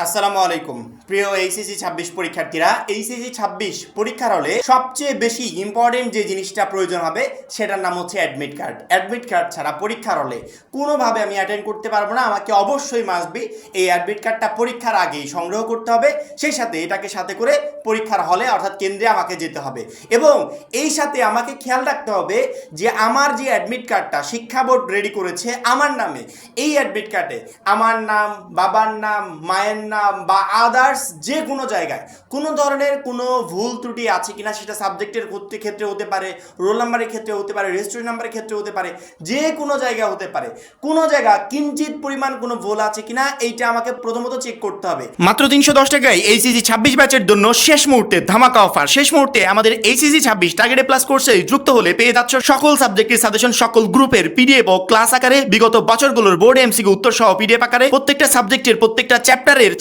আসসালামু আলাইকুম প্রিয় এইচএসসি 26 পরীক্ষার্থীরা। এইচএসসি 26 পরীক্ষার হলে সবচেয়ে বেশি ইম্পর্টেন্ট যে জিনিসটা প্রয়োজন হবে সেটার নাম হচ্ছে অ্যাডমিট কার্ড। অ্যাডমিট কার্ড ছাড়া পরীক্ষার হলে কোনোভাবে আমি অ্যাটেন্ড করতে পারবো না। আমাকে অবশ্যই মাসবি এই অ্যাডমিট কার্ডটা পরীক্ষার আগেই সংগ্রহ করতে হবে। সেই সাথে এটাকে সাথে করে পরীক্ষার হলে অর্থাৎ কেন্দ্রে আমাকে যেতে হবে এবং এই সাথে আমাকে খেয়াল রাখতে হবে যে আমার যে অ্যাডমিট কার্ডটা শিক্ষা বোর্ড রেডি করেছে আমার নামে, এই অ্যাডমিট কার্ডে আমার নাম, বাবার নাম, মায়ের নাম বা আদার্স যে কোনো জায়গায় কোনো ধরনের কোনো ভুল ত্রুটি আছে কিনা সেটা সাবজেক্টের ক্ষেত্রে হতে পারে, রোল নাম্বারের ক্ষেত্রে হতে পারে, রেজিস্ট্রেশন নাম্বারের ক্ষেত্রে হতে পারে, যে কোনো জায়গায় হতে পারে। কোনো জায়গা কিঞ্চিত পরিমাণ কোনো ভুল আছে কিনা এইটা আমাকে প্রথমত চেক করতে হবে। মাত্র 310 টাকায় এইচএসসি 26 ব্যাচের জন্য শেষ মুহূর্তে ধামাকা অফার। শেষ মুহূর্তে আমাদের এইচএসসি 26 টার্গেট প্লাস কোর্সে যুক্ত হলে পেয়ে যাচ্ছ সকল সাবজেক্টের সাজেশন, সকল গ্রুপের পিডিএফ ও ক্লাস আকারে, বিগত বছরগুলোর বোর্ড এমসিকিউ উত্তর সহ পিডিএফ আকারে, প্রত্যেকটা সাবজেক্টের প্রত্যেকটা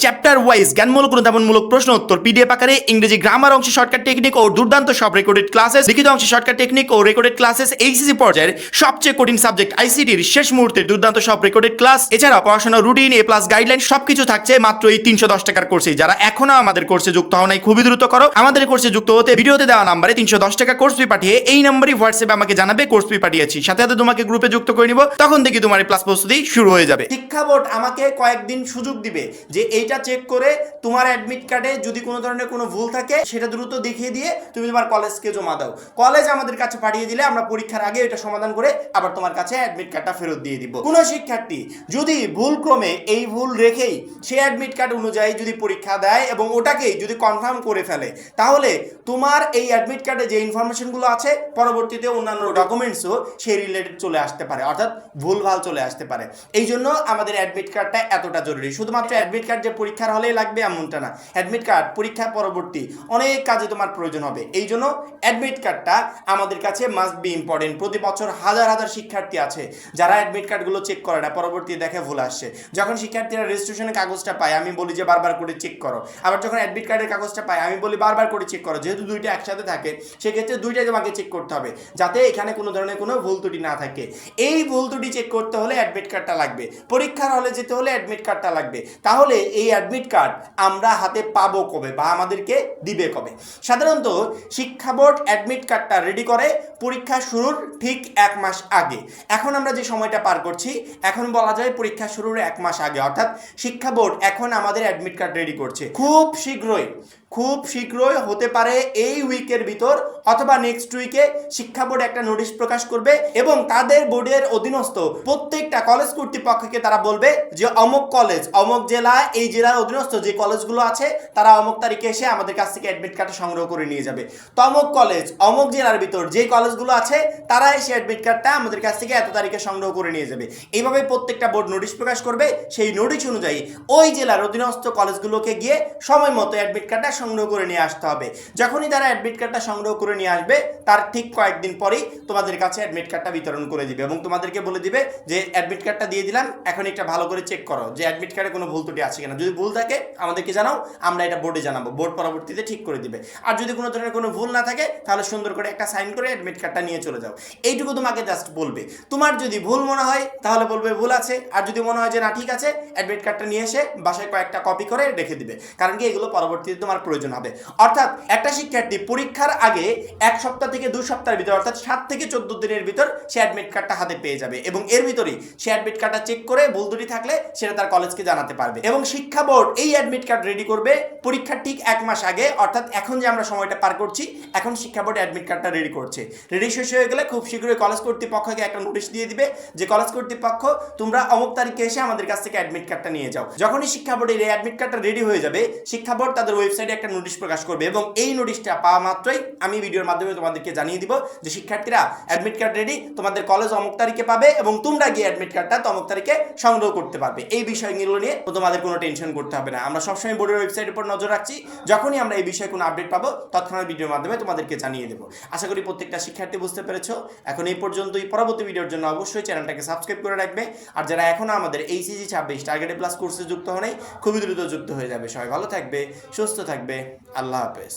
চ্যাপ্টার ওয়াইজ জ্ঞানমূলক অনুধাবনমূলক প্রশ্ন উত্তর পিডিএফ আকারে, ইংরেজি গ্রামার অংশে শর্টকাট টেকনিক ও দুর্দান্ত সব রেকর্ডেড ক্লাসেস, লিখিত অংশে শর্টকাট টেকনিক ও রেকর্ডেড ক্লাসেস, এইচএসসি পর্যায়ের সবচেয়ে কঠিন সাবজেক্ট আইসিটির শেষ মুহূর্তে দুর্দান্ত সব রেকর্ডেড ক্লাস, এছাড়া পড়াশোনা রুটিন, এ প্লাস গাইডলাইন সবকিছু থাকছে মাত্র এই 310 টাকার কোর্সে। যারা এখনো আমাদের কোর্সে যুক্ত হও নাই খুবই দ্রুত করো। আমাদের কোর্সে যুক্ত হতে ভিডিওতে দেওয়া নাম্বারে 310 টাকা কোর্স ফি পাঠিয়ে এই নাম্বারই হোয়াটসঅ্যাপে আমাকে জানাবে কোর্স ফি পাঠিয়েছি, সাথে সাথে তোমাকে গ্রুপে যুক্ত করে নিব। তখন থেকে তোমার ক্লাস প্রস্তুতি শুরু হয়ে যাবে। শিক্ষা বোর্ড আমাকে কয়েকদিন সুযোগ দিবে যে এইটা চেক করে তোমার অ্যাডমিট কার্ডে যদি কোনো ধরনের কোনো ভুল থাকে সেটা দ্রুত দেখিয়ে দিয়ে তুমি তোমার কলেজকে জমা দাও। কলেজ আমাদের কাছে পাঠিয়ে দিলে আমরা পরীক্ষার আগে এটা সমাধান করে আবার তোমার কাছে অ্যাডমিট কার্ডটা ফেরত দিয়ে দিব। কোনো শিক্ষার্থী যদি ভুল ক্রমে এই ভুল রেখেই সে অ্যাডমিট কার্ড অনুযায়ী যদি পরীক্ষা দেয় এবং ওটাকেই যদি কনফার্ম করে ফেলে, তাহলে তোমার এই অ্যাডমিট কার্ডে যে ইনফরমেশনগুলো আছে পরবর্তীতে অন্যান্য ডকুমেন্টসও সেই রিলেটেড চলে আসতে পারে, অর্থাৎ ভুলভাল চলে আসতে পারে। এই জন্য আমাদের অ্যাডমিট কার্ডটা এতটা জরুরি। শুধুমাত্র অ্যাডমিট কার্ড যে পরীক্ষার হলেই লাগবে এমনটা না, অ্যাডমিট কার্ড পরীক্ষা পরবর্তী অনেক কাজে তোমার প্রয়োজন হবে। এই জন্য অ্যাডমিট কার্ডটা আমাদের কাছে মাস্ট বি ইম্পর্টেন্ট। প্রতি বছর হাজার হাজার শিক্ষার্থী আছে যারা অ্যাডমিট কার্ডগুলো চেক করে না, পরবর্তী দেখে ভুল আসছে। যখন শিক্ষার্থীরা রেজিস্ট্রেশনের কাগজটা পায় আমি বলি যে বারবার করে চেক করো, আবার যখন অ্যাডমিট কার্ডের কাগজটা পায় আমি বলি বারবার করে চেক করো। যেহেতু দুইটা একসাথে থাকে সেক্ষেত্রে দুইটাই তোমাকে চেক করতে হবে যাতে এখানে কোনো ধরনের কোনো ভুল ত্রুটি না থাকে। এই ভুল ত্রুটি চেক করতে হলে অ্যাডমিট কার্ডটা লাগবে, পরীক্ষার হলে যেতে হলে অ্যাডমিট কার্ডটা লাগবে। তাহলে এই অ্যাডমিট কার্ড আমরা হাতে পাবো কবে বা আমাদেরকে দিবে কবে? সাধারণত শিক্ষা বোর্ড অ্যাডমিট কার্ডটা রেডি করে পরীক্ষা শুরুর ঠিক 1 মাস আগে। এখন আমরা যে সময়টা পার করছি এখন বলা যায় পরীক্ষা শুরুর 1 মাস আগে, অর্থাৎ শিক্ষা বোর্ড এখন আমাদের অ্যাডমিট কার্ড রেডি করছে। খুব শীঘ্রই হতে পারে এই উইকের ভিতর অথবা নেক্সট উইকে শিক্ষা বোর্ড একটা নোটিশ প্রকাশ করবে এবং তাদের বোর্ডের অধীনস্থ প্রত্যেকটা কলেজ কর্তৃপক্ষকে তারা বলবে যে অমুক কলেজ, অমুক জেলা, এই জেলার অধীনস্থ যে কলেজগুলো আছে তারা অমুক তারিখে এসে আমাদের কাছ থেকে অ্যাডমিট কার্ডটা সংগ্রহ করে নিয়ে যাবে। তমুক কলেজ, অমুক জেলার ভিতর যে কলেজগুলো আছে তারা এসে অ্যাডমিট কার্ডটা আমাদের কাছ থেকে এত তারিখে সংগ্রহ করে নিয়ে যাবে। এইভাবে প্রত্যেকটা বোর্ড নোটিশ প্রকাশ করবে। সেই নোটিশ অনুযায়ী ওই জেলার অধীনস্থ কলেজগুলোকে গিয়ে সময় মতো অ্যাডমিট কার্ডটা সংগ্রহ করে নিয়ে আসতে হবে। যখনই তারা অ্যাডমিট কার্ডটা সংগ্রহ করে নিয়ে আসবে তার ঠিক কয়েকদিন পরেই তোমাদের কাছে অ্যাডমিট কার্ডটা বিতরণ করে দিবে এবং তোমাদেরকে বলে দিবে যে অ্যাডমিট কার্ডটা দিয়ে দিলাম, এখন একটা ভালো করে চেক করো যে অ্যাডমিট কার্ডে কোনো ভুল ত্রুটি আছে কিনা। যদি ভুল থাকে আমাদেরকে জানাও, আমরা এটা বোর্ডে জানাবো, বোর্ড পরবর্তীতে ঠিক করে দিবে। আর যদি কোনো ধরনের কোনো ভুল না থাকে তাহলে সুন্দর করে একটা সাইন করে অ্যাডমিট কার্ডটা নিয়ে চলে যাও। এইটুকু তোমাকে জাস্ট বলবে। তোমার যদি ভুল মনে হয় তাহলে বলবে ভুল আছে, আর যদি মনে হয় যে না ঠিক আছে অ্যাডমিট কার্ডটা নিয়ে এসে বাসায় কয়েকটা কপি করে রেখে দিবে, কারণ কি এগুলো পরবর্তীতে তোমার প্রয়োজন হবে। অর্থাৎ একটা শিক্ষার্থী পরীক্ষার আগে 1 সপ্তাহ থেকে 2 সপ্তাহের ভিতর অর্থাৎ 7 থেকে 14 দিনের ভিতর সে অ্যাডমিট কার্ডটা হাতে পেয়ে যাবে এবং এর ভিতরেই সে অ্যাডমিট কার্ডটা চেক করে ভুল ত্রুটি থাকলে সেটা তার কলেজকে জানাতে পারবে। এবং শিক্ষা বোর্ড এই অ্যাডমিট কার্ড রেডি করবে পরীক্ষার ঠিক 1 মাস আগে, অর্থাৎ এখন যে আমরা সময়টা পার করছি এখন শিক্ষা বোর্ড অ্যাডমিট কার্ডটা রেডি করছে। রেডি শেষ হয়ে গেলে খুব শীঘ্রই কলেজ কর্তৃপক্ষকে একটা নোটিশ দিয়ে দিবে যে কলেজ কর্তৃপক্ষ তোমরা অমুক তারিখে এসে আমাদের কাছ থেকে অ্যাডমিট কার্ডটা নিয়ে যাও। যখনই শিক্ষা বোর্ডের এই অ্যাডমিট কার্ডটা রেডি হয়ে যাবে শিক্ষা বোর্ড তাদের ওয়েবসাইটে একটা নোটিশ প্রকাশ করবে এবং এই নোটিশটা পাওয়া মাত্রই আমি ভিডিওর মাধ্যমে তোমাদেরকে জানিয়ে দিব যে শিক্ষার্থীরা অ্যাডমিট কার্ড রেডি, তোমাদের কলেজ অমুক তারিখে পাবে এবং তোমরা গিয়ে অ্যাডমিট কার্ডটা অমুক তারিখে সংগ্রহ করতে পারবে। এই বিষয়গুলো নিয়ে তোমাদের কোনো টেনশন করতে হবে না। আমরা সবসময় বোর্ডের ওয়েবসাইটের উপর নজর রাখছি, যখনই আমরা এই বিষয়ে কোনো আপডেট পাবো তৎক্ষণাৎ ভিডিওর মাধ্যমে তোমাদেরকে জানিয়ে দেবো। আশা করি প্রত্যেকটা শিক্ষার্থী বুঝতে পেরেছো। এখন এই পর্যন্তই। পরবর্তী ভিডিওর জন্য অবশ্যই চ্যানেলটাকে সাবস্ক্রাইব করে রাখবে। আর যারা এখনো আমাদের এইচএসসি 26 টার্গেট প্লাস কোর্সে যুক্ত হয় নাই খুবই দ্রুত যুক্ত হয়ে যাবে। সবাই ভালো থাকবে, সুস্থ থাকবে। আল্লাহ হাফেজ।